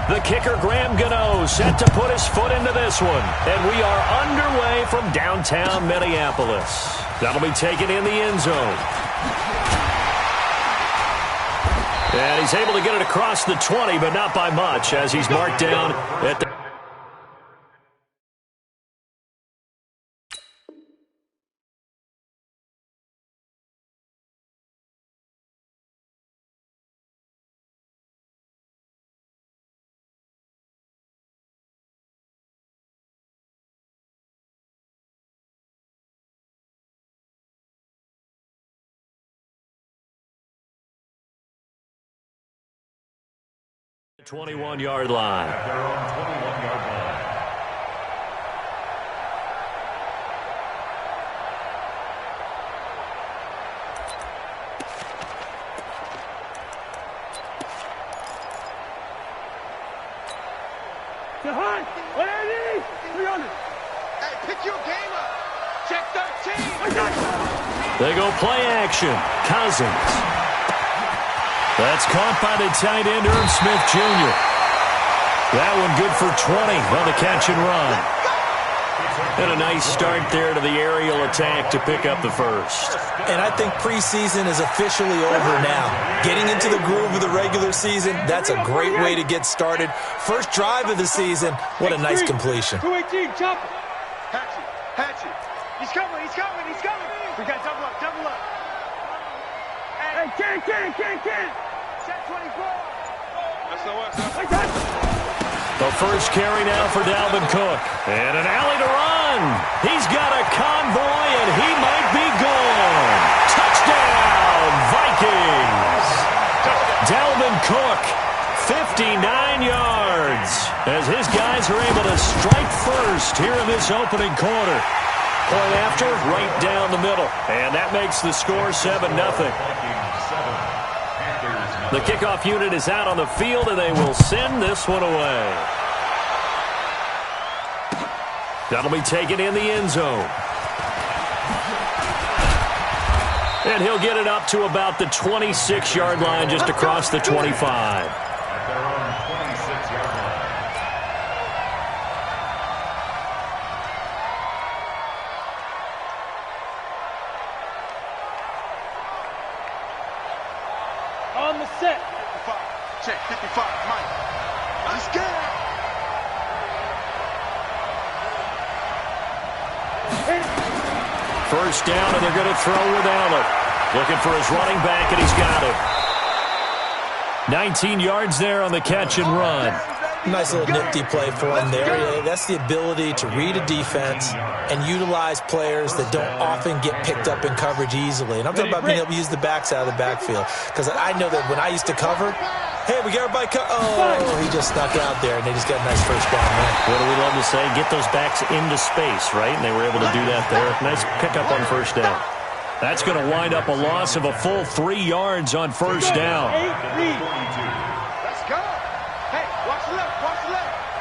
The kicker, Graham Gano, set to put his foot into this one. And we are underway from downtown Minneapolis. That'll be taken in the end zone. And he's able to get it across the 20, but not by much, as he's marked down at the... ...21-yard line. They're on 21-yard line. Hey, pick your game up. Check 13. They go play action. Cousins. That's caught by the tight end, Irv Smith Jr. That one good for 20 on the catch and run. And a nice start there to the aerial attack to pick up the first. And I think preseason is officially over now. Getting into the groove of the regular season, that's a great way to get started. First drive of the season, what a nice completion. 218, chop. Hatchet. He's coming. We got double up. Hey, can't. Set 24. That's the worst. The first carry now for Dalvin Cook. And an alley to run. He's got a convoy, and he might be gone. Touchdown, Vikings. Dalvin Cook, 59 yards, as his guys are able to strike first here in this opening quarter. Point after, right down the middle. And that makes the score 7-0. The kickoff unit is out on the field, and they will send this one away. That'll be taken in the end zone. And he'll get it up to about the 26-yard line, just across the 25. On the set. 55. Check 55. Mike. Let's go. First down, and they're going to throw with Allen. Looking for his running back, and he's got it. 19 yards there on the catch and run. Nice little nifty play for him there. That's the ability to read a defense and utilize players that don't often get picked up in coverage easily. And I'm talking about being able to use the backs out of the backfield. Because I know that when I used to cover, hey, we got everybody he just snuck out there, and they just got a nice first down there. What do we love to say? Get those backs into space, right? And they were able to do that there. Nice pickup on first down. That's going to wind up a loss of a full 3 yards on first down. Let's go. Hey, watch the left.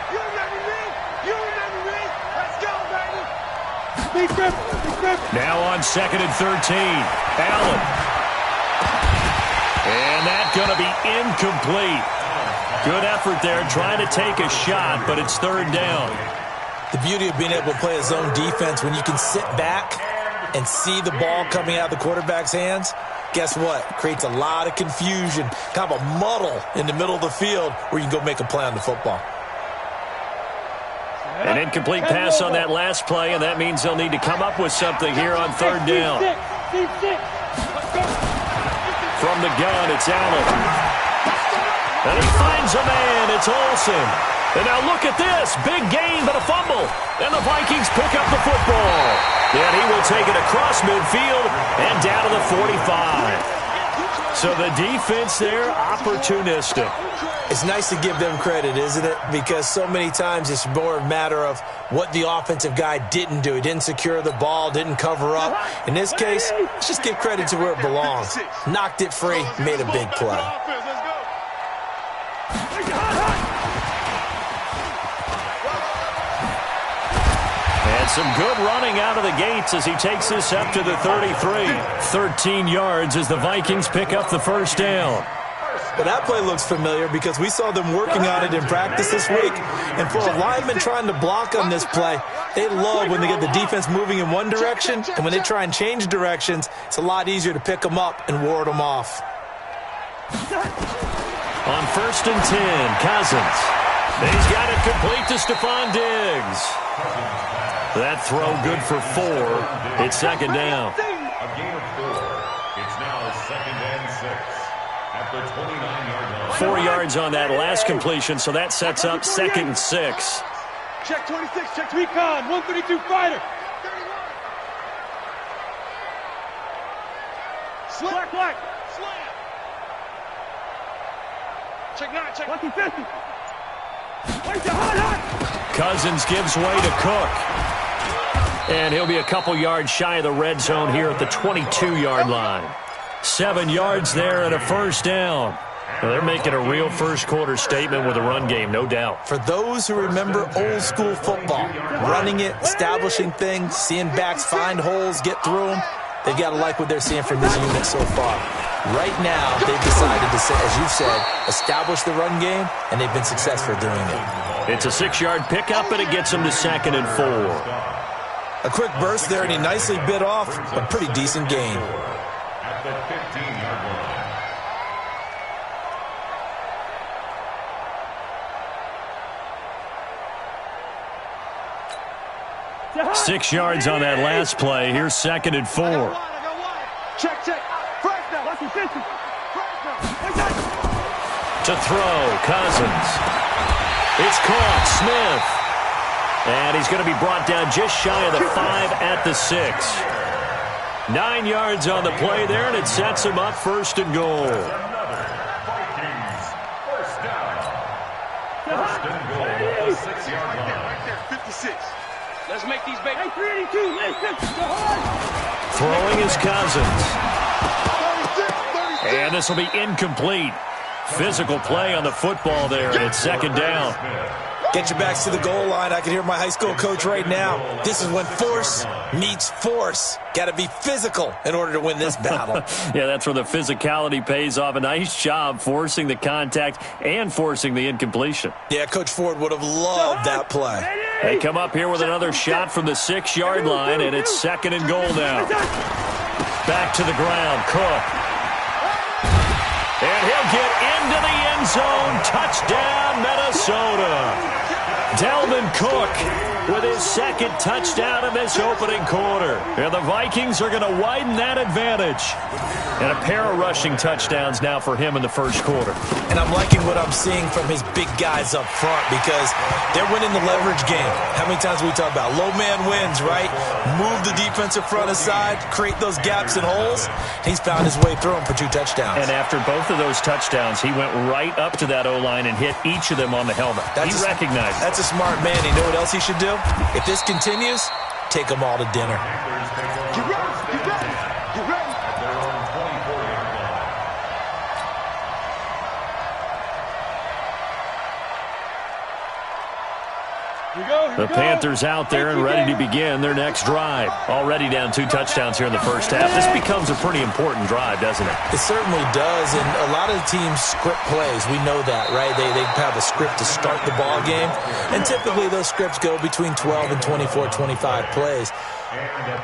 You remember me. Let's go, baby. Now on 2nd and 13. Allen. And that's going to be incomplete. Good effort there, trying to take a shot, but it's third down. The beauty of being able to play a zone defense, when you can sit back and see the ball coming out of the quarterback's hands, guess what? Creates a lot of confusion, kind of a muddle in the middle of the field where you can go make a play on the football. An incomplete pass on that last play, and that means they'll need to come up with something here on third down. From the gun, it's Allen. And he finds a man. It's Olsen. And now look at this. Big gain, but a fumble. And the Vikings pick up the football. And he will take it across midfield and down to the 45. So the defense there, opportunistic. It's nice to give them credit, isn't it? Because so many times it's more a matter of what the offensive guy didn't do. He didn't secure the ball, didn't cover up. In this case, let's just give credit to where it belongs. Knocked it free, made a big play. And some good running out of the gates as he takes this up to the 33. 13 yards as the Vikings pick up the first down. Well, that play looks familiar because we saw them working on it in practice this week. And for a lineman trying to block on this play, they love when they get the defense moving in one direction, and when they try and change directions, it's a lot easier to pick them up and ward them off. On 1st and 10, Cousins. He's got it complete to Stephon Diggs. That throw good for 4. It's 2nd down. A gain of 4. It's now 2nd and 6 at the 29-yard line. 4 yards on that last completion, so that sets up 2nd and 6. Check 26, check recon, 132 fighter. Slack, black. Slam. Check 9, check 150. Wait, hot. Cousins gives way to Cook. And he'll be a couple yards shy of the red zone here at the 22-yard line. 7 yards there and a 1st down. Well, they're making a real first-quarter statement with a run game, no doubt. For those who remember old-school football, running it, establishing things, seeing backs find holes, get through them, they've got to like what they're seeing from this unit so far. Right now, they've decided to, as you've said, establish the run game, and they've been successful doing it. It's a 6-yard pickup, and it gets them to 2nd and 4. A quick burst there, and he nicely bit off a pretty decent gain. At the 15-yard line. 6 yards on that last play. Here's 2nd and 4. Check, check. First down. To throw, Cousins. It's caught, Smith. And he's going to be brought down just shy of the 5 at the 6. 9 yards on the play there, and it sets him up 1st and goal. Vikings. 1st down. 1st and goal at the 6-yard line. Right there, 56. Let's make these baby. 382. Let's go. Throwing is Cousins. And this will be incomplete. Physical play on the football there, and it's 2nd down. Get your backs to the goal line. I can hear my high school coach right now. This is when force meets force. Got to be physical in order to win this battle. Yeah, that's where the physicality pays off. A nice job forcing the contact and forcing the incompletion. Yeah, Coach Ford would have loved that play. They come up here with another shot from the 6-yard line, and it's 2nd and goal now. Back to the ground, Cook. And he'll get into the end zone. Touchdown, Minnesota. Dalvin Cook with his 2nd touchdown in this opening quarter. And the Vikings are going to widen that advantage. And a pair of rushing touchdowns now for him in the 1st quarter. And I'm liking what I'm seeing from his big guys up front because they're winning the leverage game. How many times we talk about low man wins, right? Move the defensive front aside, create those gaps and holes. He's found his way through them for 2 touchdowns. And after both of those touchdowns, he went right up to that O-line and hit each of them on the helmet. He recognized it. That's a smart man. You know what else he should do? If this continues, take them all to dinner. Get ready. Get ready. Get ready. At their own 24-yard line. The Panthers out there and ready to begin their next drive. Already down 2 touchdowns here in the first half. This becomes a pretty important drive, doesn't it? It certainly does, and a lot of the teams script plays. We know that, right? They have a script to start the ball game, and typically those scripts go between 12 and 24, 25 plays.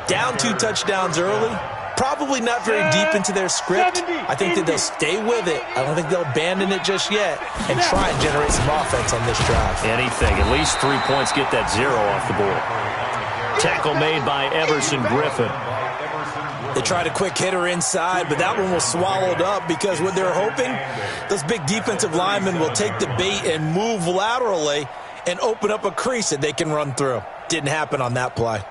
Down 2 touchdowns early, probably not very deep into their script. I think that they'll stay with it. I don't think they'll abandon it just yet and try and generate some offense on this drive. Anything. At least 3 points, get that 0 off the board. Tackle made by Everson Griffin. They tried a quick hitter inside, but that one was swallowed up because what they're hoping, those big defensive linemen will take the bait and move laterally and open up a crease that they can run through. Didn't happen on that play.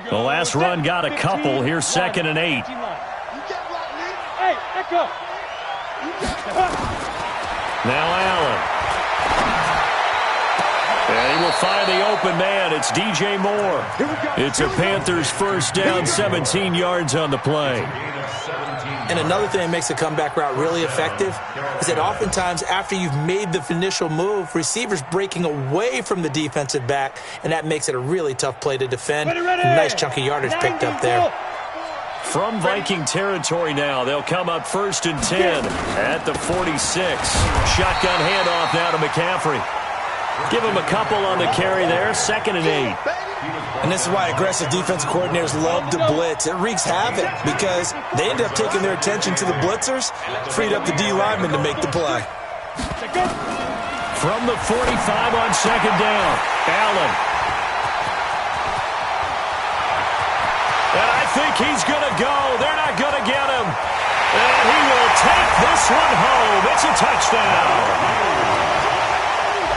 The last run got a couple. Here's 2nd and 8. Hey, echo. Now Allen. And he will find the open man. It's DJ Moore. It's a Panthers 1st down, 17 yards on the play. And another thing that makes a comeback route really effective is that oftentimes after you've made the initial move, receivers breaking away from the defensive back, and that makes it a really tough play to defend. A nice chunk of yardage picked up there. From Viking territory now, they'll come up 1st and 10 at the 46. Shotgun handoff now to McCaffrey. Give him a couple on the carry there, 2nd and 8. And this is why aggressive defensive coordinators love to blitz. It wreaks havoc because they end up taking their attention to the blitzers, freed up the D lineman to make the play. From the 45 on 2nd down, Allen. And I think he's going to go. They're not going to get him. And he will take this one home. It's a touchdown.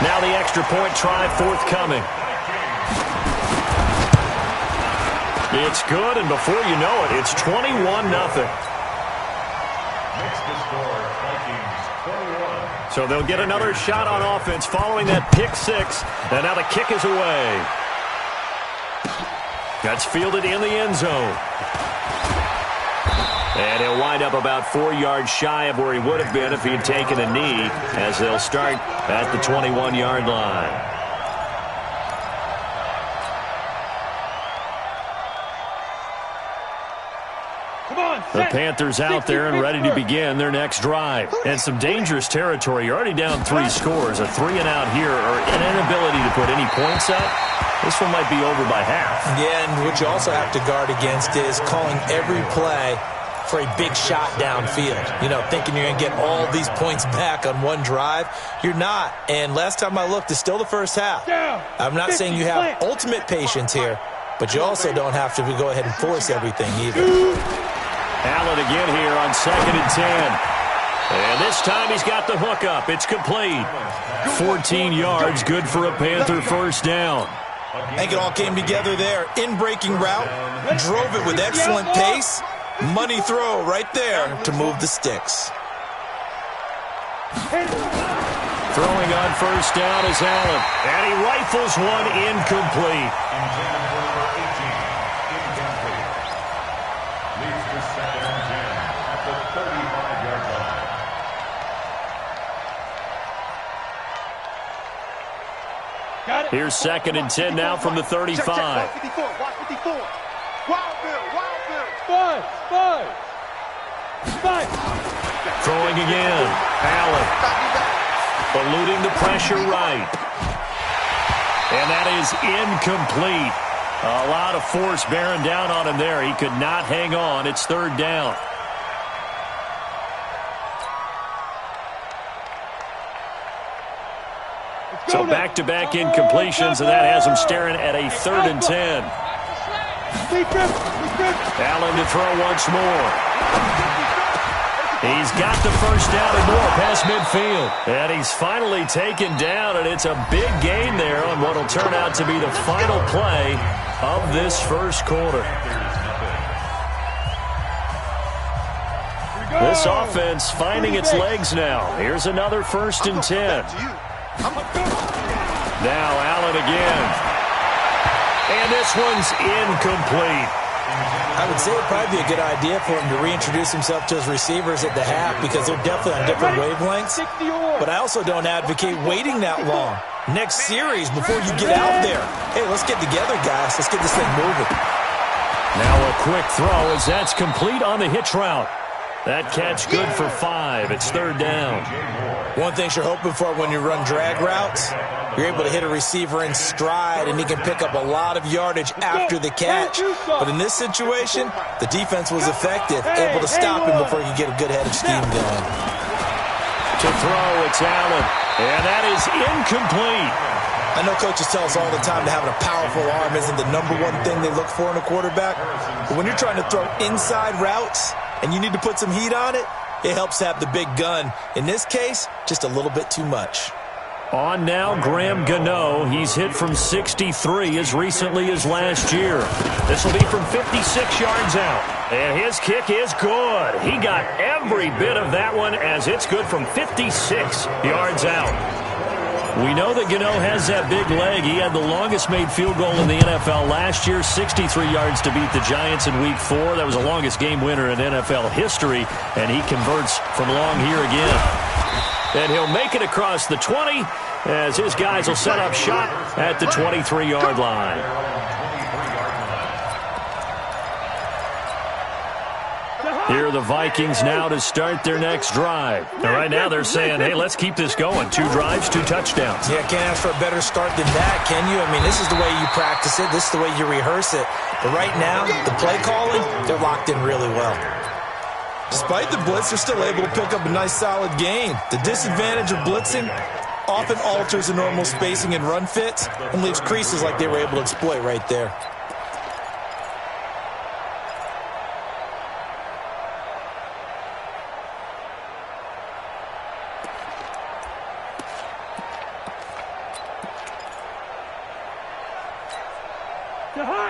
Now the extra point try forthcoming. It's good, and before you know it, it's 21-0. Next to score, Vikings 21. So they'll get another shot on offense following that pick 6. And now the kick is away. That's fielded in the end zone. And he'll wind up about 4 yards shy of where he would have been if he had taken a knee, as they'll start at the 21-yard line. The Panthers out there and ready to begin their next drive. And some dangerous territory. You're already down 3 scores. A 3-and-out here, or an inability to put any points up. This one might be over by half. Yeah, and what you also have to guard against is calling every play for a big shot downfield. You know, thinking you're going to get all these points back on one drive. You're not. And last time I looked, it's still the first half. I'm not saying you have ultimate patience here, but you also don't have to go ahead and force everything either. Allen again here on 2nd and 10. And this time he's got the hook up. It's complete. 14 yards, good for a Panther first down. I think it all came together there. In-breaking route, drove it with excellent pace. Money throw right there to move the sticks. Throwing on first down is Allen. And he rifles one incomplete. Here's 2nd and 10 now from the 35. Watch 54. Wild Bill. Five. Throwing again. Allen. Eluding the pressure right. And that is incomplete. A lot of force bearing down on him there. He could not hang on. It's 3rd down. So back-to-back incompletions, and that has him staring at a 3rd and 10. Allen to throw once more. He's got the first down and more past midfield. And he's finally taken down, and it's a big gain there on what will turn out to be the final play of this first quarter. This offense finding its legs now. Here's another 1st and 10. Now Allen again. And this one's incomplete. I would say it would probably be a good idea for him to reintroduce himself to his receivers at the half because they're definitely on different wavelengths. But I also don't advocate waiting that long. Next series before you get out there. Hey, let's get together, guys. Let's get this thing moving. Now a quick throw as that's complete on the hitch route. That catch good for 5. It's 3rd down. One thing you're hoping for when you run drag routes, you're able to hit a receiver in stride, and he can pick up a lot of yardage after the catch. But in this situation, the defense was effective, able to stop him before he could get a good head of steam going. To throw, it's Allen. And that is incomplete. I know coaches tell us all the time that having a powerful arm isn't the #1 thing they look for in a quarterback. But when you're trying to throw inside routes and you need to put some heat on it, it helps have the big gun. In this case, just a little bit too much. On now, Graham Gano. He's hit from 63 as recently as last year. This will be from 56 yards out. And his kick is good. He got every bit of that one as it's good from 56 yards out. We know that Gano has that big leg. He had the longest made field goal in the NFL last year, 63 yards to beat the Giants in Week 4. That was the longest game winner in NFL history, and he converts from long here again. And he'll make it across the 20 as his guys will set up shop at the 23-yard line. Here are the Vikings now to start their next drive. And right now they're saying, hey, let's keep this going. 2 drives, 2 touchdowns. Yeah, can't ask for a better start than that, can you? I mean, this is the way you practice it. This is the way you rehearse it. But right now, the play calling, they're locked in really well. Despite the blitz, they're still able to pick up a nice, solid gain. The disadvantage of blitzing often alters the normal spacing and run fits and leaves creases like they were able to exploit right there.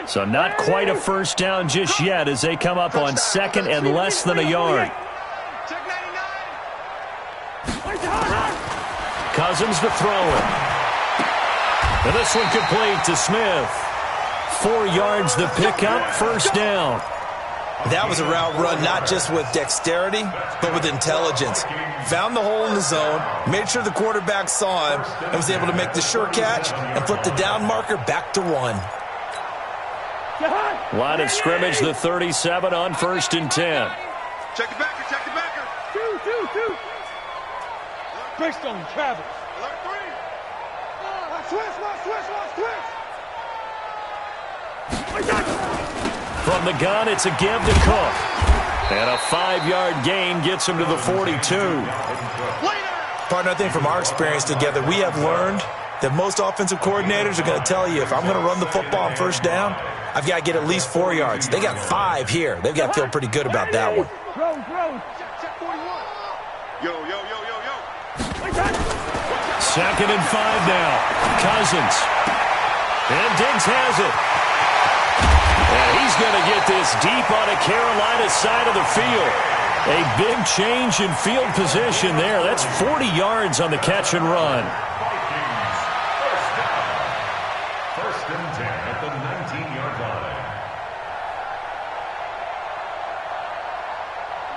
So not quite a first down just yet as they come up on 2nd and less than a yard. Cousins to throw it. And this one complete to Smith. 4 yards the pickup, first down. That was a route run not just with dexterity, but with intelligence. Found the hole in the zone, made sure the quarterback saw him, and was able to make the sure catch and flip the down marker back to 1. Line of scrimmage, the 37 on 1st and 10. Check the backer, check the backer. Two. Breakstone, Travis. Alert 3. Switch. From the gun, it's a give to Cook. And a 5-yard gain gets him to the 42. Partner, I think from our experience together, we have learned that most offensive coordinators are going to tell you, if I'm going to run the football on first down, I've got to get at least 4 yards. They got 5 here. They've got to feel pretty good about that one. Check 41. Yo. 2nd and 5 now. Cousins. And Diggs has it. And he's going to get this deep on a Carolina side of the field. A big change in field position there. That's 40 yards on the catch and run. First and 10 at the 19-yard line.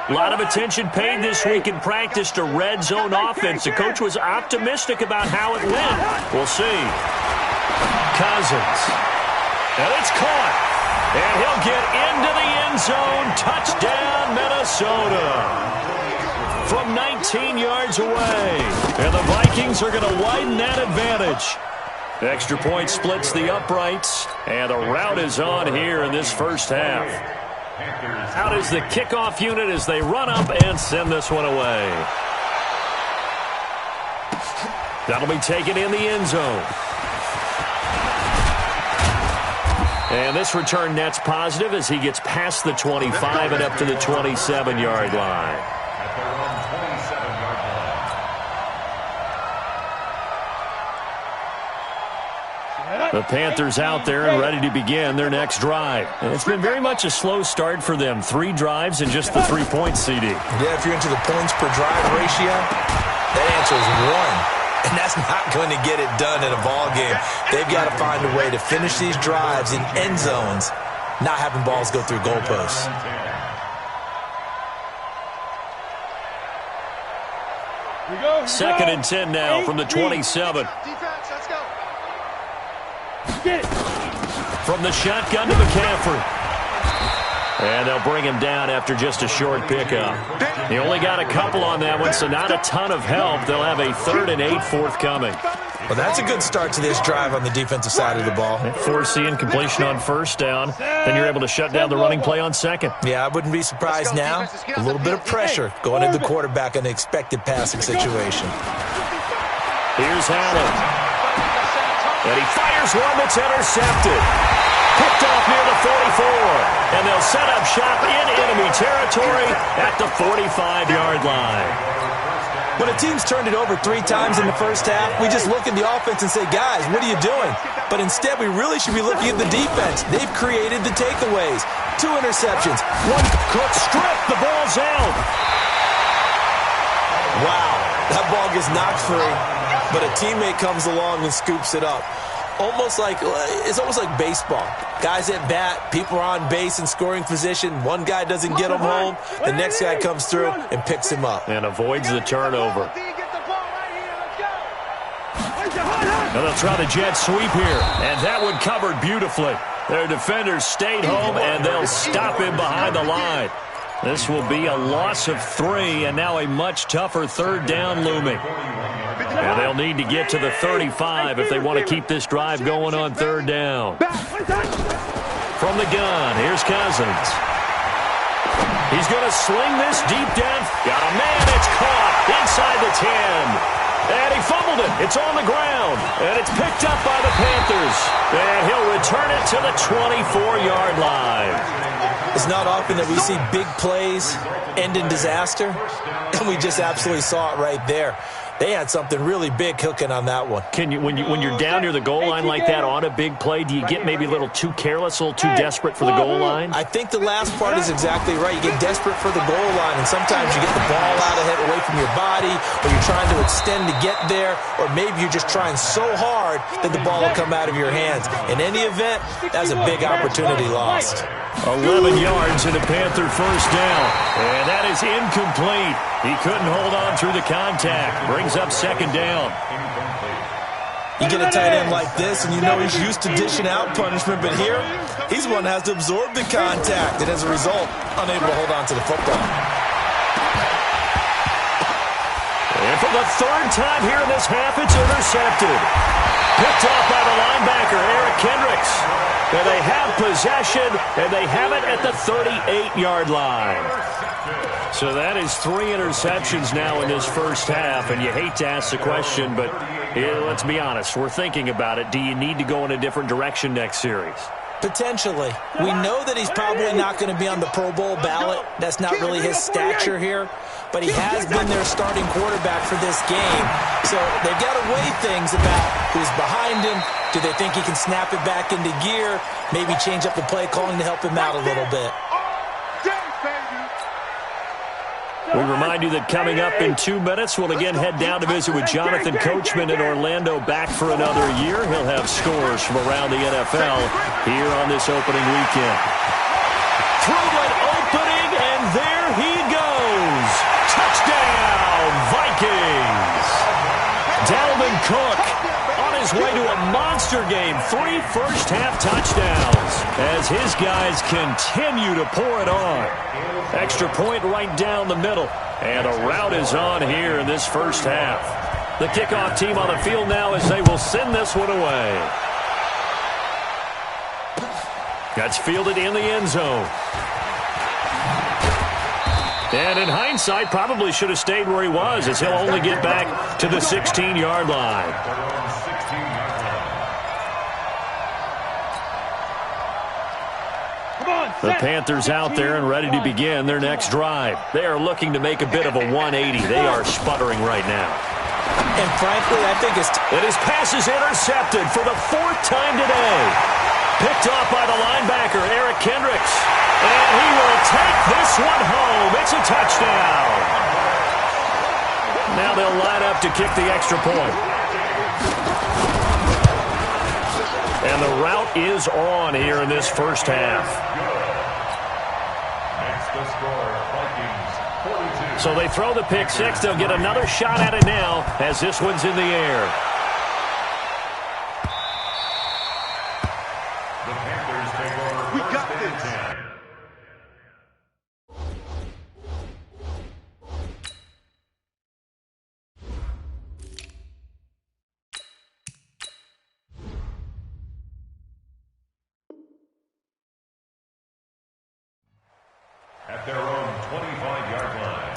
A lot of attention paid this week in practice to red zone offense. The coach was optimistic about how it went. We'll see. Cousins. And it's caught. And he'll get into the end zone. Touchdown, Minnesota. From 19 yards away. And the Vikings are going to widen that advantage. Extra point splits the uprights. And the route is on here in this first half. Out is the kickoff unit as they run up and send this one away. That'll be taken in the end zone. And this return net's positive as he gets past the 25 and up to the 27-yard line. At their own 27-yard line. The Panthers out there and ready to begin their next drive. And it's been very much a slow start for them. 3 drives and just the 3 points, CD. Yeah, if you're into the points per drive ratio, that answer is 1. And that's not going to get it done in a ball game. They've got to find a way to finish these drives in end zones, not having balls go through goalposts. Second and 10 now from the 27. Defense, let's go. From the shotgun to McCaffrey. And they'll bring him down after just a short pickup. He only got a couple on that one, so not a ton of help. They'll have a 3rd and 8 forthcoming. Well, that's a good start to this drive on the defensive side of the ball. Forcing completion on first down. Then you're able to shut down the running play on second. Yeah, I wouldn't be surprised now. A little bit of pressure going into the quarterback in an expected passing situation. Here's Allen. And he fires one that's intercepted. Picked off near the 44. And they'll set up shop in enemy territory at the 45-yard line. When a team's turned it over 3 times in the first half, we just look at the offense and say, guys, what are you doing? But instead, we really should be looking at the defense. They've created the takeaways. 2 interceptions. 1 Cook strip. The ball's out. Wow. That ball gets knocked free, but a teammate comes along and scoops it up. It's almost like baseball. Guys at bat, people are on base in scoring position. One guy doesn't get him home. The next guy comes through and picks him up. And avoids the turnover. And they'll try the jet sweep here. And that one covered beautifully. Their defenders stayed home, and they'll stop him behind the line. This will be a loss of 3, and now a much tougher third down looming. And they'll need to get to the 35 if they want to keep this drive going on third down. From the gun, here's Cousins. He's going to sling this deep down. Got a man. It's caught inside the 10. And he fumbled it. It's on the ground. And it's picked up by the Panthers. And he'll return it to the 24-yard line. It's not often that we see big plays end in disaster. And we just absolutely saw it right there. They had something really big cooking on that one. Can you, when you're down near the goal line like that on a big play, do you get maybe a little too careless, a little too desperate for the goal line? I think the last part is exactly right. You get desperate for the goal line, and sometimes you get the ball out ahead away from your body, or you're trying to extend to get there, or maybe you're just trying so hard that the ball will come out of your hands. In any event, that's a big opportunity lost. 11 yards and a Panther first down. And that is incomplete. He couldn't hold on through the contact. Brings up second down. You get a tight end like this, and you know he's used to dishing out punishment, but here, he's the one that has to absorb the contact, and as a result, unable to hold on to the football. And for the third time here in this half, it's intercepted. Picked off by the linebacker, Eric Kendricks. And they have possession, and they have it at the 38-yard line. So that is 3 interceptions now in this first half, and you hate to ask the question, but let's be honest, we're thinking about it. Do you need to go in a different direction next series? Potentially. We know that he's probably not going to be on the Pro Bowl ballot. That's not really his stature here. But he has been their starting quarterback for this game. So they've got to weigh things about who's behind him. Do they think he can snap it back into gear? Maybe change up the play calling to help him out a little bit. We remind you that coming up in 2 minutes, we'll again head down to visit with Jonathan Coachman in Orlando, back for another year. He'll have scores from around the NFL here on this opening weekend. Through an opening, and there he goes. Touchdown, Vikings. Dalvin Cook on his way to a monster game. 3 first-half touchdowns as his guys continue to pour it on. Extra point right down the middle. And a rout is on here in this first half. The kickoff team on the field now as they will send this one away. That's fielded in the end zone. And in hindsight, probably should have stayed where he was, as he'll only get back to the 16-yard line. The Panthers out there and ready to begin their next drive. They are looking to make a bit of a 180. They are sputtering right now. And frankly, I think his pass is intercepted for the 4th time today. Picked off by the linebacker, Eric Kendricks. And he will take this one home. It's a touchdown. Now they'll line up to kick the extra point. And the route is on here in this first half. So they throw the pick six. They'll get another shot at it now as this one's in the air. The Panthers take over. We got this. At their own 25-yard line.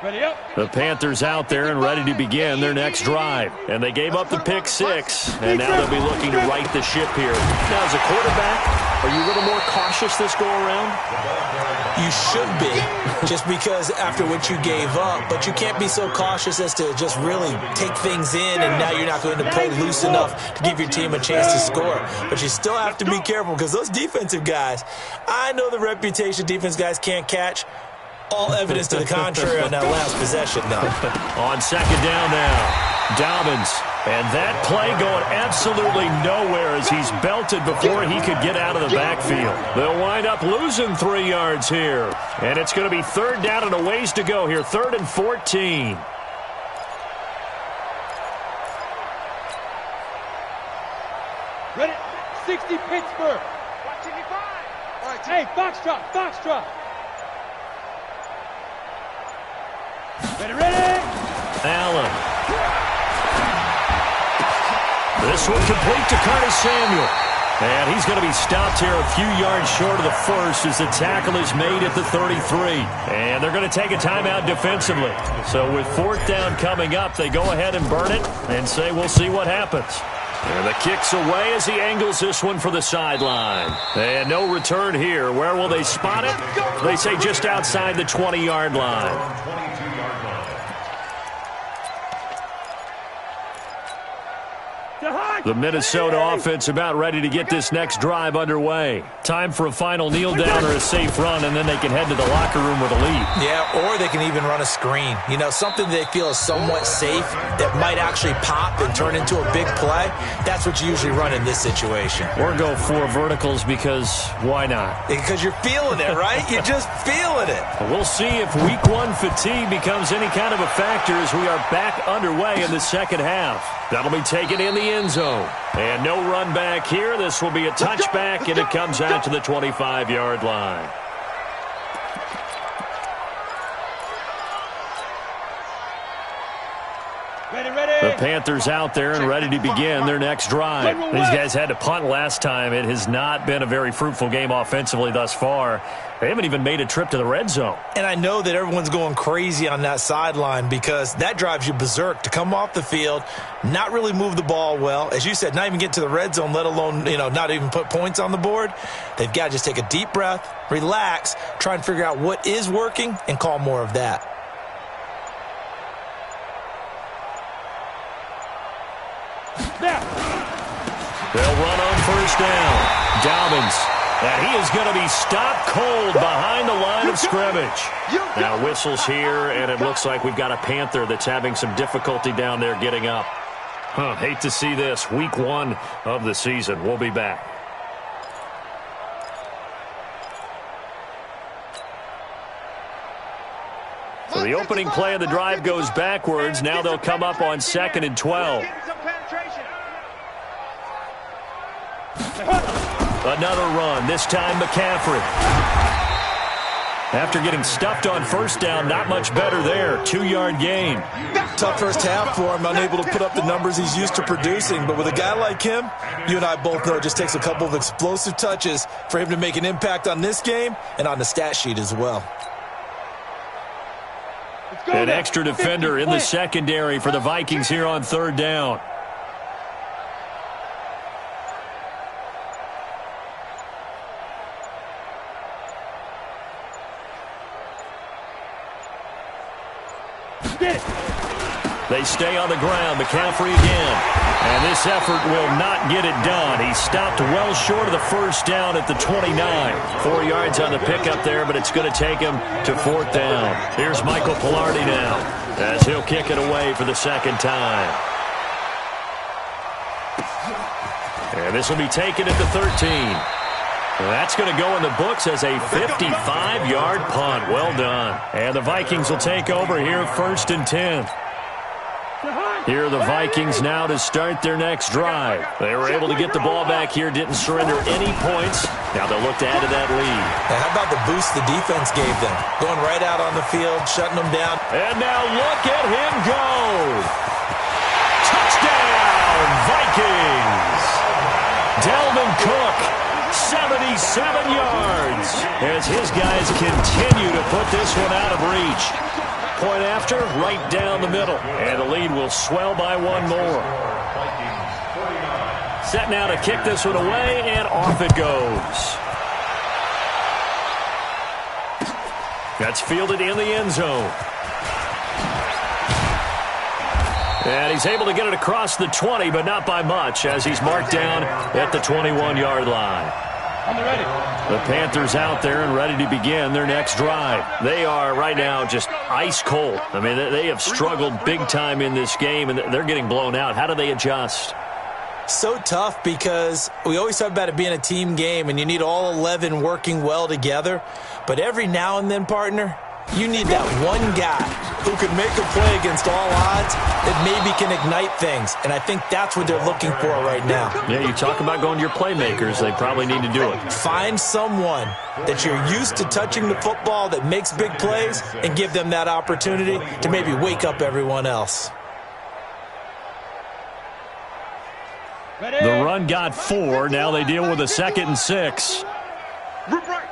Ready up. The Panthers out there and ready to begin their next drive. And they gave up the pick six, and now they'll be looking to right the ship here. Now, as a quarterback, are you a little more cautious this go-around? You should be, just because after what you gave up, but you can't be so cautious as to just really take things in, and now you're not going to play loose enough to give your team a chance to score. But you still have to be careful, because those defensive guys, I know the reputation defense guys can't catch. All evidence to the contrary on that last possession, though. On second down now, Dobbins. And that play going absolutely nowhere as he's belted before he could get out of the backfield. They'll wind up losing 3 yards here. And it's going to be third down and a ways to go here. 3rd and 14. Ready, Hey, foxtrot, foxtrot. Ready. Allen. This one complete to Curtis Samuel. And he's going to be stopped here a few yards short of the first as the tackle is made at the 33. And they're going to take a timeout defensively. So with fourth down coming up, they go ahead and burn it and say we'll see what happens. And the kick's away as he angles this one for the sideline. And no return here. Where will they spot it? They say just outside the 20-yard line. The Minnesota offense about ready to get this next drive underway. Time for a final kneel down or a safe run, and then they can head to the locker room with a lead. Yeah, or they can even run a screen. You know, something they feel is somewhat safe that might actually pop and turn into a big play. That's what you usually run in this situation. Or go four verticals because why not? Because you're feeling it, right? You're just feeling it. We'll see if week one fatigue becomes any kind of a factor as we are back underway in the second half. That'll be taken in the end zone. And no run back here. This will be a touchback, and it comes out to the 25-yard line. The Panthers out there and ready to begin their next drive. These guys had to punt last time. It has not been a very fruitful game offensively thus far. They haven't even made a trip to the red zone. And I know that everyone's going crazy on that sideline because that drives you berserk to come off the field, not really move the ball well. As you said, not even get to the red zone, let alone, not even put points on the board. They've got to just take a deep breath, relax, try and figure out what is working, and call more of that. They'll run on first down. Dobbins. And he is going to be stopped cold behind the line of scrimmage. Now whistles here, and it looks like we've got a Panther that's having some difficulty down there getting up. Hate to see this. Week one of the season. We'll be back. So the opening play of the drive goes backwards. Now they'll come up on 2nd and 12. Another run, this time McCaffrey. After getting stuffed on first down, not much better there. 2-yard gain. Tough first half for him, unable to put up the numbers he's used to producing. But with a guy like him, you and I both know it just takes a couple of explosive touches for him to make an impact on this game and on the stat sheet as well. An extra defender in the secondary for the Vikings here on third down. They stay on the ground. McCaffrey again. And this effort will not get it done. He stopped well short of the first down at the 29. 4 yards on the pickup there, but it's going to take him to fourth down. Here's Michael Pilardi now as he'll kick it away for the second time. And this will be taken at the 13. That's going to go in the books as a 55-yard punt. Well done. And the Vikings will take over here, 1st and 10. Here are the Vikings now to start their next drive. They were able to get the ball back here, didn't surrender any points. Now they'll look to add to that lead. Now how about the boost the defense gave them? Going right out on the field, shutting them down. And now look at him go. Touchdown, Vikings. Dalvin Cook, 77 yards, as his guys continue to put this one out of reach. Point after, right down the middle. And the lead will swell by one more. Set now to kick this one away, and off it goes. That's fielded in the end zone. And he's able to get it across the 20, but not by much, as he's marked down at the 21-yard line. The Panthers out there and ready to begin their next drive. They are right now just ice cold. I mean, they have struggled big time in this game, and they're getting blown out. How do they adjust? So tough because we always talk about it being a team game, and you need all 11 working well together. But every now and then, partner, You need that one guy who can make a play against all odds that maybe can ignite things. And I think that's what they're looking for right now. Yeah, you talk about going to your playmakers. They probably need to do it. Find someone that you're used to touching the football that makes big plays and give them that opportunity to maybe wake up everyone else. The run got 4. Now they deal with a 2nd and 6. Rip right.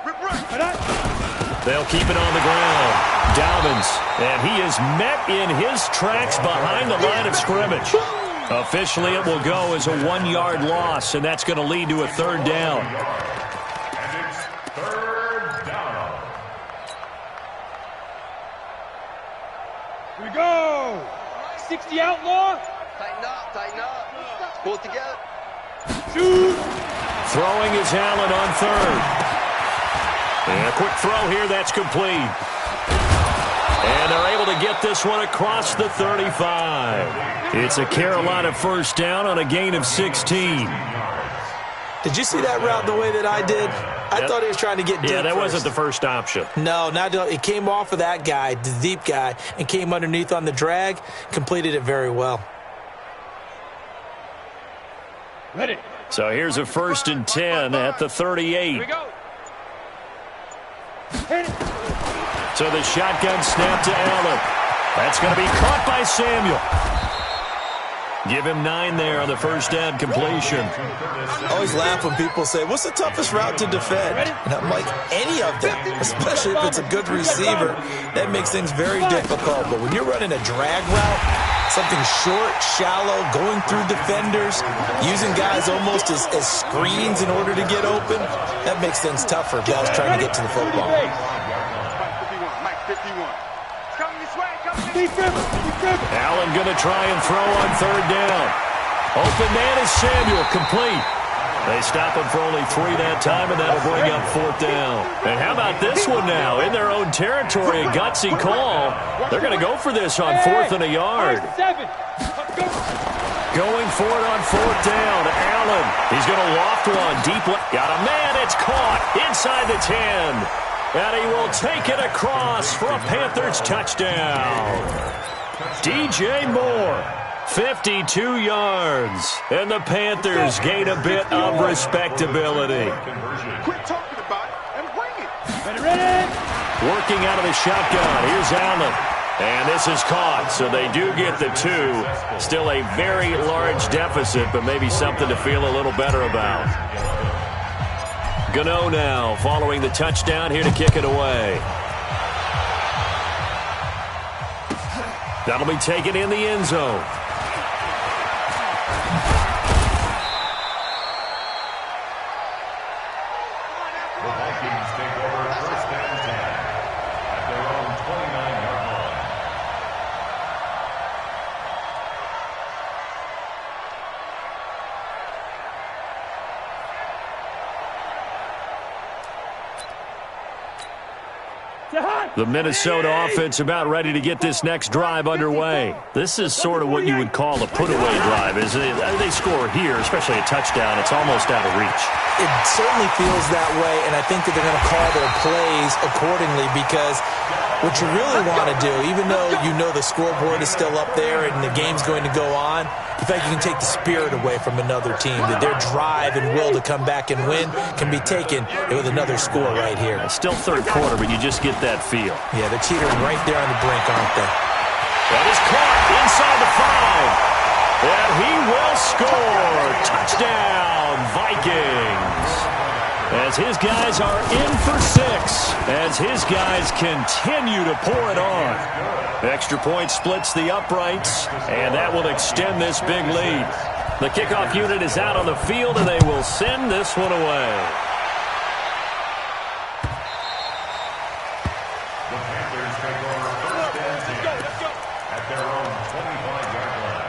They'll keep it on the ground. Dalvins, and he is met in his tracks behind the line of scrimmage. Officially, it will go as a 1-yard loss, and that's going to lead to a 3rd down. And it's 3rd down. Here we go. 60 outlaw. Tighten up. Pull it together. Shoot. Throwing is Allen on 3rd. And a quick throw here, that's complete. And they're able to get this one across the 35. It's a Carolina 1st down on a gain of 16. Did you see that route the way that I did? I thought he was trying to get deep. Yeah, that first. wasn't the first option. No, it came off of that guy, the deep guy, and came underneath on the drag, completed it very well. Ready. So here's a 1st and 10 at the 38. Here we go. So the shotgun snap to Allen. That's going to be caught by Samuel. Give him 9 there on the 1st down completion. I always laugh when people say, what's the toughest route to defend? And I'm like, any of them, especially if it's a good receiver. That makes things very difficult. But when you're running a drag route, something short, shallow, going through defenders, using guys almost as screens in order to get open, that makes things tougher for guys trying to get to the football. Mike 51. It's coming this way. Allen going to try and throw on 3rd down. Open man is Samuel, complete. They stop him for only 3 that time, and that'll bring up 4th down. And how about this one now? In their own territory, a gutsy call. They're going to go for this on 4th and a yard. Going for it on 4th down. Allen, he's going to loft one deep. Got a man, it's caught inside the 10. And he will take it across for a Panthers touchdown. DJ Moore, 52 yards. And the Panthers gain a bit of respectability. Quit talking about it and bring it. Ready. Working out of the shotgun. Here's Allen. And this is caught, so they do get the 2. Still a very large deficit, but maybe something to feel a little better about. Gano now, following the touchdown, here to kick it away. That'll be taken in the end zone. The Vikings take over 1st and 10 at their own 29-yard line. The Minnesota offense about ready to get this next drive underway. This is sort of what you would call a put-away drive, isn't it? They score here, especially a touchdown. It's almost out of reach. It certainly feels that way, and I think that they're going to call their plays accordingly because what you really want to do, even though you know the scoreboard is still up there and the game's going to go on, in fact, you can take the spirit away from another team, that their drive and will to come back and win can be taken with another score right here. It's still 3rd quarter, but you just get that feel. Yeah, they're teetering right there on the brink, aren't they? That is caught inside the 5. And he will score. Touchdown, Vikings. As his guys are in for 6. As his guys continue to pour it on. Extra point splits the uprights, and that will extend this big lead. The kickoff unit is out on the field, and they will send this one away. The Panthers take over 1st and 10 at their own 25-yard line.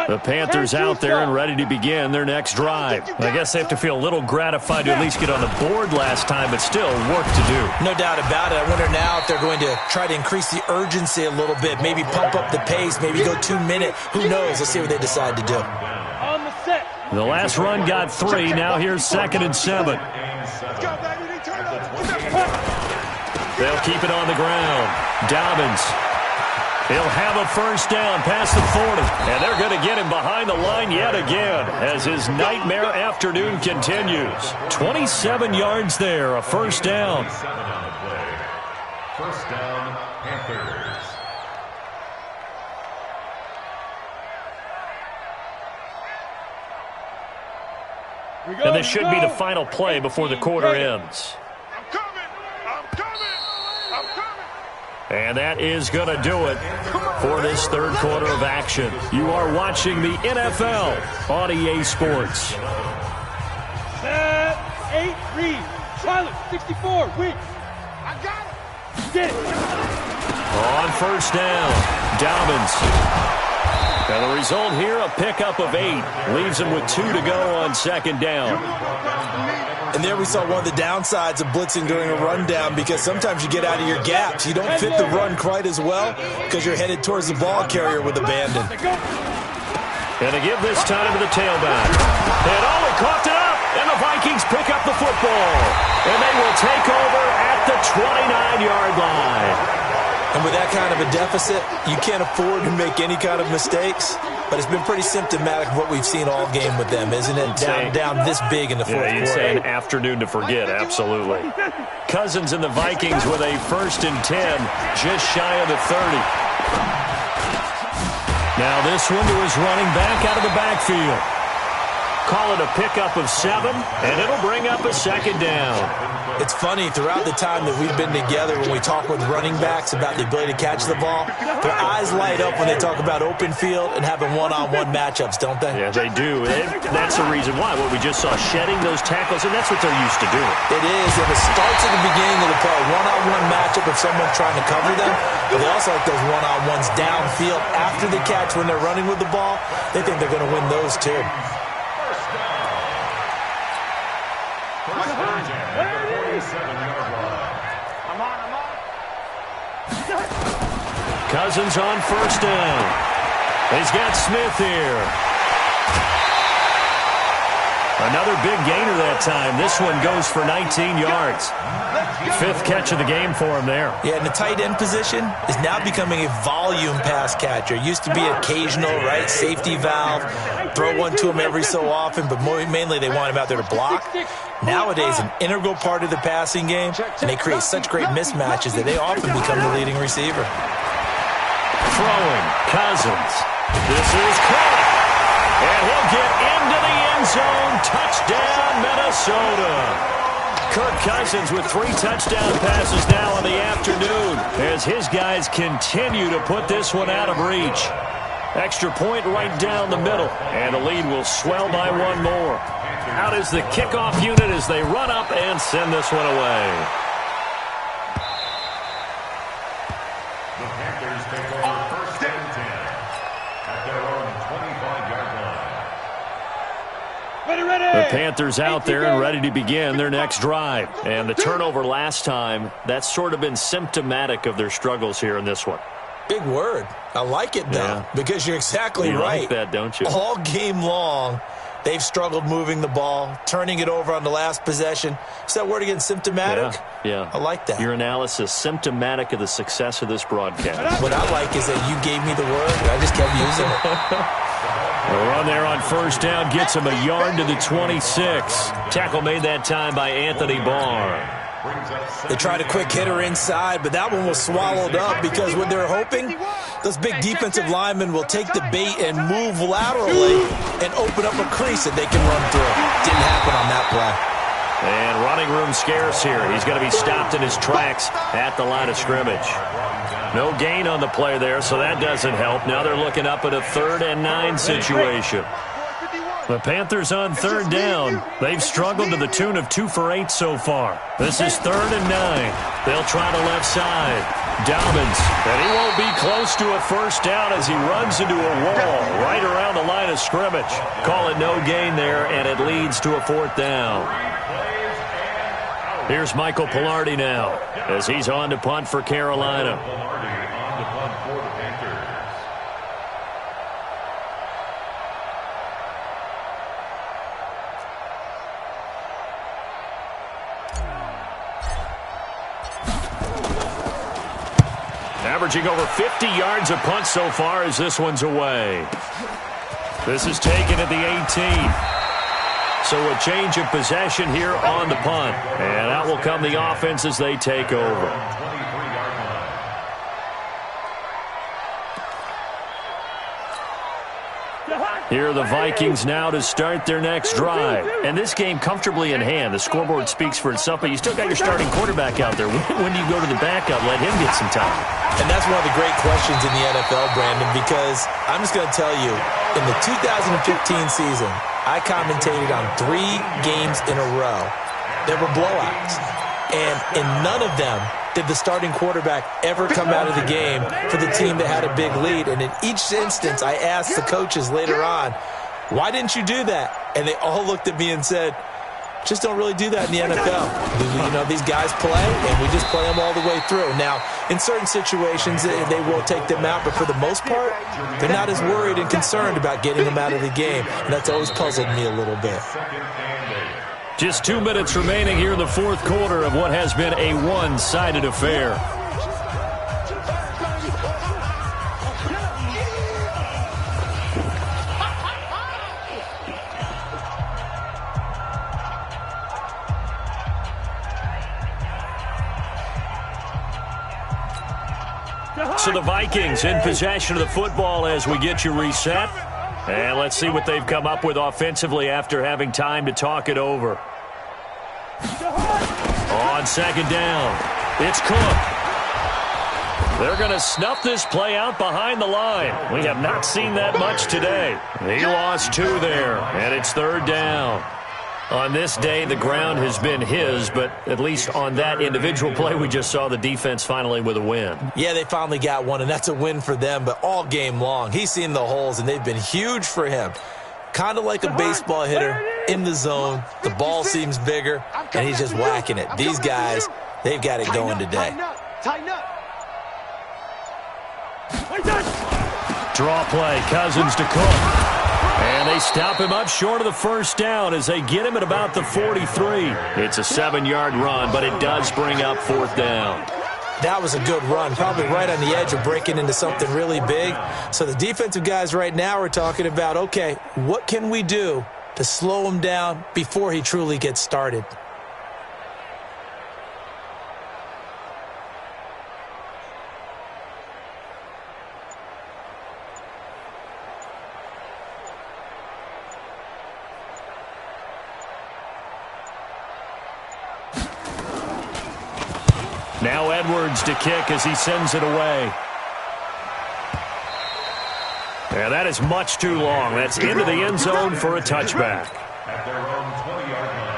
The Panthers out there and ready to begin their next drive. I guess they have to feel a little gratified to at least get on the board last time, but still work to do. No doubt about it. I wonder now if they're going to try to increase the urgency a little bit, maybe pump up the pace, maybe go 2 minutes. Who knows? Let's see what they decide to do. On the set. The last run got 3. Now here's 2nd and 7. They'll keep it on the ground. Dobbins. He'll have a first down past the 40. And they're going to get him behind the line yet again as his nightmare afternoon continues. 27 yards there, a first down. 7 on the play. First down, Panthers. And this should be the final play before the quarter ends. I'm coming! And that is going to do it for this third quarter of action. You are watching the NFL on EA Sports. 8, read. Silent, 64, weak. I got it! Get it. On first down, Dobbins. And the result here, a pickup of 8. Leaves him with 2 to go on second down. And there we saw one of the downsides of blitzing during a rundown, because sometimes you get out of your gaps. You don't fit the run quite as well because you're headed towards the ball carrier with abandon. And to give this time to the tailback. And he coughed it up, and the Vikings pick up the football. And they will take over at the 29-yard line. And with that kind of a deficit, you can't afford to make any kind of mistakes. But it's been pretty symptomatic of what we've seen all game with them, isn't it? Down this big in the fourth quarter. You'd say an afternoon to forget, absolutely. Cousins and the Vikings with a 1st and 10, just shy of the 30. Now this one to his running back out of the backfield. Call it a pickup of 7, and it'll bring up a second down. It's funny, throughout the time that we've been together, when we talk with running backs about the ability to catch the ball, their eyes light up when they talk about open field and having one-on-one matchups, don't they? Yeah, they do. That's the reason why. What we just saw, shedding those tackles, and that's what they're used to doing. It is, and it starts at the beginning of the play. One-on-one matchup if someone's trying to cover them, but they also like those one-on-ones downfield after the catch when they're running with the ball. They think they're going to win those too. Cousins on first down. He's got Smith here. Another big gainer that time. This one goes for 19 yards. 5th catch of the game for him there. Yeah, and the tight end position is now becoming a volume pass catcher. Used to be occasional, right? Safety valve. Throw one to him every so often, but mainly they want him out there to block. Nowadays, an integral part of the passing game, and they create such great mismatches that they often become the leading receiver. Throwing, Cousins. This is caught. And he'll get into the end zone. Touchdown, Minnesota. Kirk Cousins with 3 touchdown passes now in the afternoon as his guys continue to put this one out of reach. Extra point right down the middle, and the lead will swell by 1 more. Out is the kickoff unit as they run up and send this one away. The Panthers take over 1st and 10 at their own 25-yard line. The Panthers out there and ready to begin their next drive. And the turnover last time, that's sort of been symptomatic of their struggles here in this one. Big word. I like it, though, because you're exactly right. You like that, don't you? All game long, they've struggled moving the ball, turning it over on the last possession. Is that word again, symptomatic? Yeah. I like that. Your analysis, symptomatic of the success of this broadcast. What I like is that you gave me the word, and I just kept using it. The run there on first down gets him a yard to the 26. Tackle made that time by Anthony Barr. They tried a quick hitter inside, but that one was swallowed up because when they're hoping, those big defensive linemen will take the bait and move laterally and open up a crease that they can run through. Didn't happen on that play. And running room scarce here. He's going to be stopped in his tracks at the line of scrimmage. No gain on the play there, so that doesn't help. Now they're looking up at a 3rd and 9 situation. The Panthers on 3rd down. They've struggled to the tune of 2 for 8 so far. This is 3rd and 9. They'll try the left side. Dobbins, and he won't be close to a first down as he runs into a wall right around the line of scrimmage. Call it no gain there, and it leads to a 4th down. Here's Michael Pilardi now as he's on to punt for Carolina. averaging over 50 yards a punt so far as this one's away. This is taken at the 18. So a change of possession here on the punt. And out will come the offense as they take over. Here are the Vikings now to start their next drive. And this game comfortably in hand. The scoreboard speaks for itself, but you still got your starting quarterback out there. When do you go to the backup, let him get some time? And that's one of the great questions in the NFL, Brandon, because I'm just going to tell you, in the 2015 season, I commentated on 3 games in a row. There were blowouts. And in none of them did the starting quarterback ever come out of the game for the team that had a big lead. And in each instance, I asked the coaches later on, why didn't you do that? And they all looked at me and said, just don't really do that in the NFL. You know, these guys play, and we just play them all the way through. Now, in certain situations, they will take them out, but for the most part, they're not as worried and concerned about getting them out of the game. And that's always puzzled me a little bit. Just 2 minutes remaining here in the fourth quarter of what has been a one-sided affair. So the Vikings in possession of the football as we get you reset. And let's see what they've come up with offensively after having time to talk it over. On second down, it's Cook. They're going to snuff this play out behind the line. We have not seen that much today. He lost 2 there, and it's third down. On this day, the ground has been his, but at least on that individual play, we just saw the defense finally with a win. Yeah, they finally got one, and that's a win for them, but all game long, he's seen the holes, and they've been huge for him. Kind of like a baseball hitter in the zone. The ball seems bigger, and he's just whacking it. These guys, they've got it going today. Tighten up. Draw play, Cousins to Cook. And they stop him up short of the first down as they get him at about the 43. It's a 7-yard run, but it does bring up fourth down. That was a good run, probably right on the edge of breaking into something really big. So the defensive guys right now are talking about, okay, what can we do to slow him down before he truly gets started? Now Edwards to kick as he sends it away. Yeah, that is much too long. That's into the end zone for a touchback. At their own 20-yard line.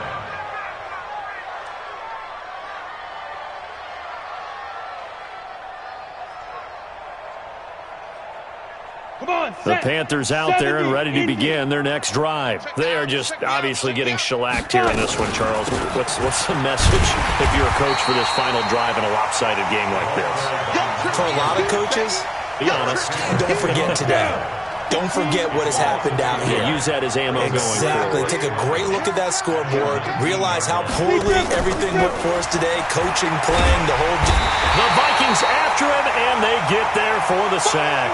The Panthers out there and ready to begin their next drive. They are just obviously getting shellacked here in this one, Charles. What's the message if you're a coach for this final drive in a lopsided game like this? For a lot of coaches, be honest. Don't forget today. Don't forget what has happened out here. Yeah, use that as ammo going forward. Exactly. Take a great look at that scoreboard. Realize how poorly everything went for us today. Coaching, playing, the whole... The Vikings after him, and they get there for the sack.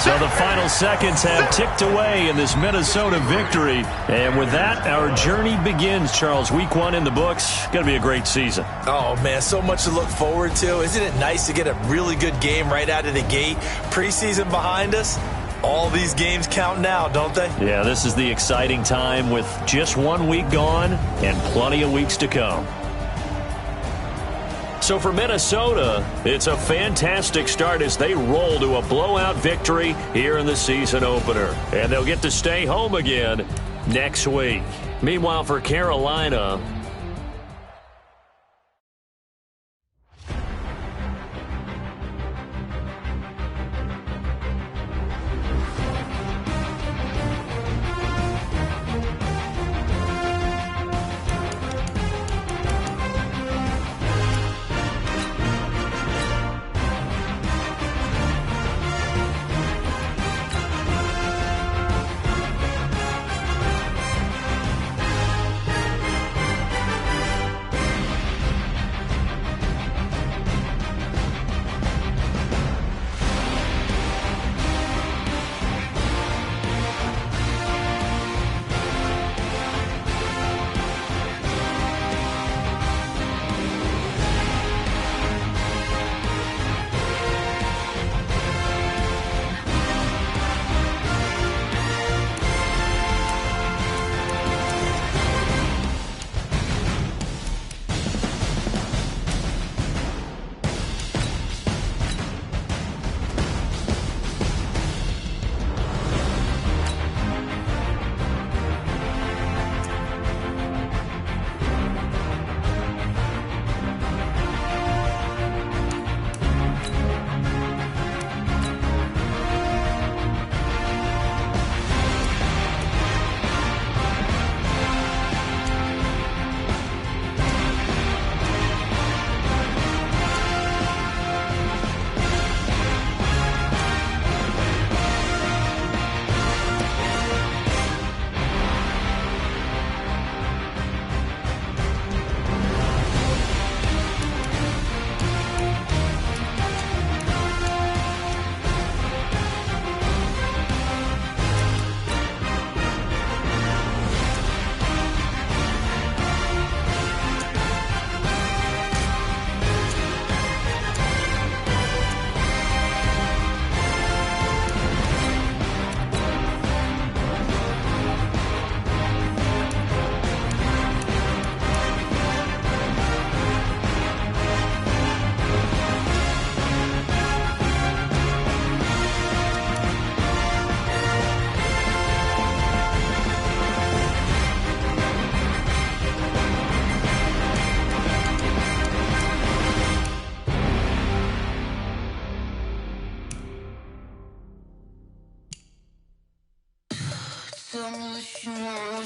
So the final seconds have ticked away in this Minnesota victory. And with that, our journey begins, Charles. Week 1 in the books. Going to be a great season. Oh, man, so much to look forward to. Isn't it nice to get a really good game right out of the gate? Preseason behind us. All these games count now, don't they? Yeah, this is the exciting time with just 1 week gone and plenty of weeks to come. So for Minnesota, it's a fantastic start as they roll to a blowout victory here in the season opener. And they'll get to stay home again next week. Meanwhile, for Carolina...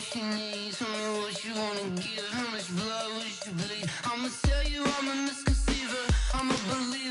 what you need. Tell me what you wanna give. How much blood would you bleed? I'ma tell you I'm a misconceiver. I'm a believer.